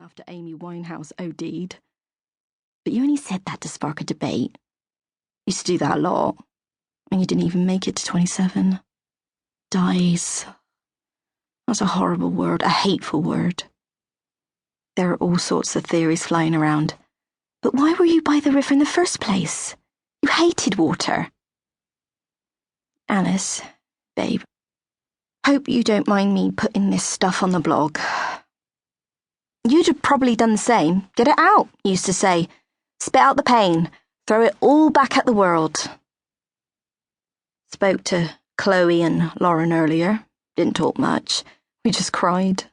after Amy Winehouse OD'd. But you only said that to spark a debate. You used to do that a lot, and you didn't even make it to 27. Dies. That's a horrible word, a hateful word. There are all sorts of theories flying around. But why were you by the river in the first place? You hated water. Alice, babe, hope you don't mind me putting this stuff on the blog. You'd have probably done the same. Get it out, you used to say. Spit out the pain. Throw it all back at the world. Spoke to Chloe and Lauren earlier. Didn't talk much. We just cried.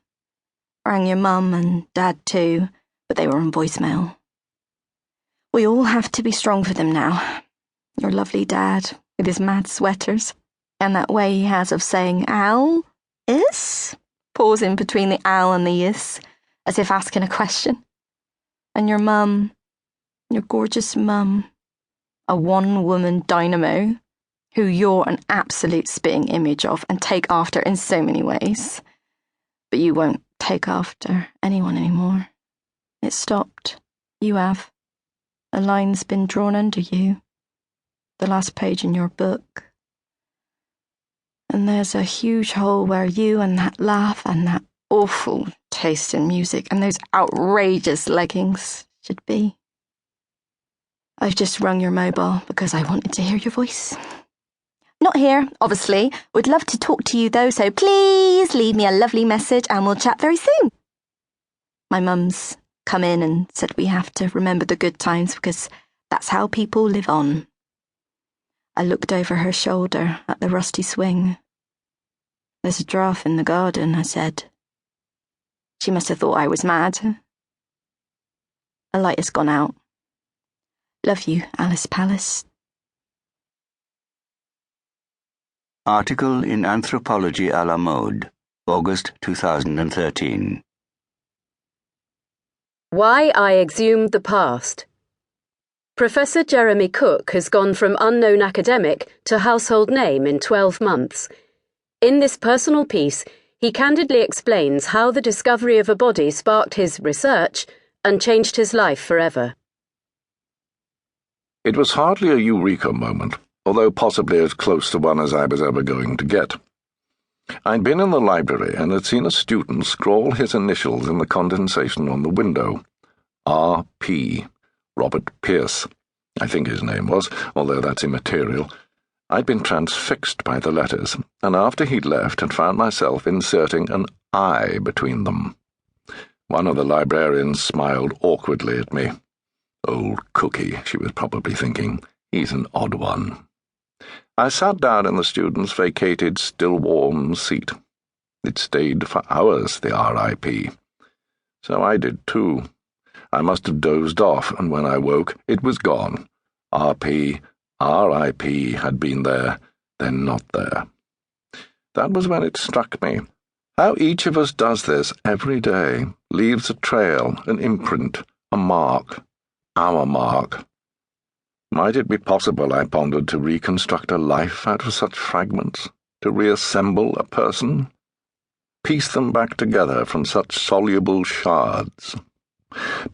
Rang your mum and dad too, but they were on voicemail. We all have to be strong for them now. Your lovely dad, with his mad sweaters, and that way he has of saying, "Ow, is?" Pausing between the ow and the yes, as if asking a question. And your mum, your gorgeous mum, a one-woman dynamo, who you're an absolute spitting image of and take after in so many ways. But you won't take after anyone anymore. It stopped. You have. A line's been drawn under you. The last page in your book. And there's a huge hole where you and that laugh and that awful taste in music and those outrageous leggings should be. I've just rung your mobile because I wanted to hear your voice. Not here, obviously. Would love to talk to you though, so please leave me a lovely message and we'll chat very soon. My mum's come in and said we have to remember the good times because that's how people live on. I looked over her shoulder at the rusty swing. There's a giraffe in the garden, I said. She must have thought I was mad. A light has gone out. Love you, Alice Palace. Article in Anthropology à la mode, August 2013. Why I Exhumed the Past. Professor Jeremy Cooke has gone from unknown academic to household name in 12 months. In this personal piece, he candidly explains how the discovery of a body sparked his research and changed his life forever. It was hardly a eureka moment, although possibly as close to one as I was ever going to get. I'd been in the library and had seen a student scrawl his initials in the condensation on the window. R.P. Robert Pierce, I think his name was, although that's immaterial. I'd been transfixed by the letters, and after he'd left had found myself inserting an I between them. One of the librarians smiled awkwardly at me. Old cookie, she was probably thinking. He's an odd one. I sat down in the student's vacated, still-warm seat. It stayed for hours, the R.I.P. So I did too. I must have dozed off, and when I woke, it was gone. R.P., R.I.P. had been there, then not there. That was when it struck me. How each of us does this every day, leaves a trail, an imprint, a mark, our mark. Might it be possible, I pondered, to reconstruct a life out of such fragments, to reassemble a person? Piece them back together from such soluble shards?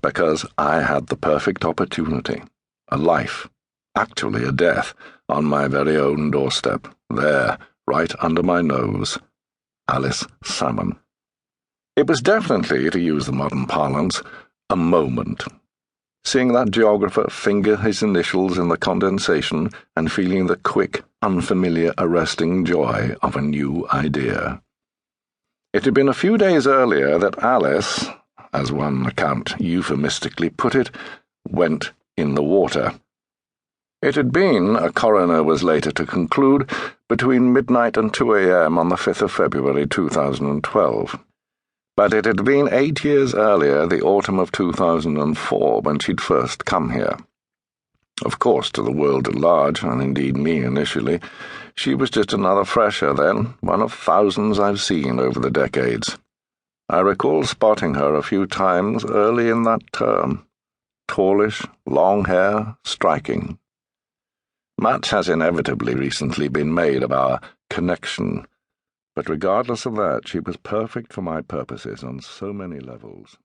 Because I had the perfect opportunity, a life, actually a death, on my very own doorstep, there, right under my nose. Alice Salmon. It was definitely, to use the modern parlance, a moment. Seeing that geographer finger his initials in the condensation and feeling the quick, unfamiliar, arresting joy of a new idea. It had been a few days earlier that Alice, as one account euphemistically put it, went in the water. It had been, a coroner was later to conclude, between midnight and 2 a.m. on the 5th of February 2012. But it had been 8 years earlier, the autumn of 2004, when she'd first come here. Of course, to the world at large, and indeed me initially, she was just another fresher then, one of thousands I've seen over the decades. I recall spotting her a few times early in that term. Tallish, long hair, striking. Much has inevitably recently been made of our connection, but regardless of that, she was perfect for my purposes on so many levels.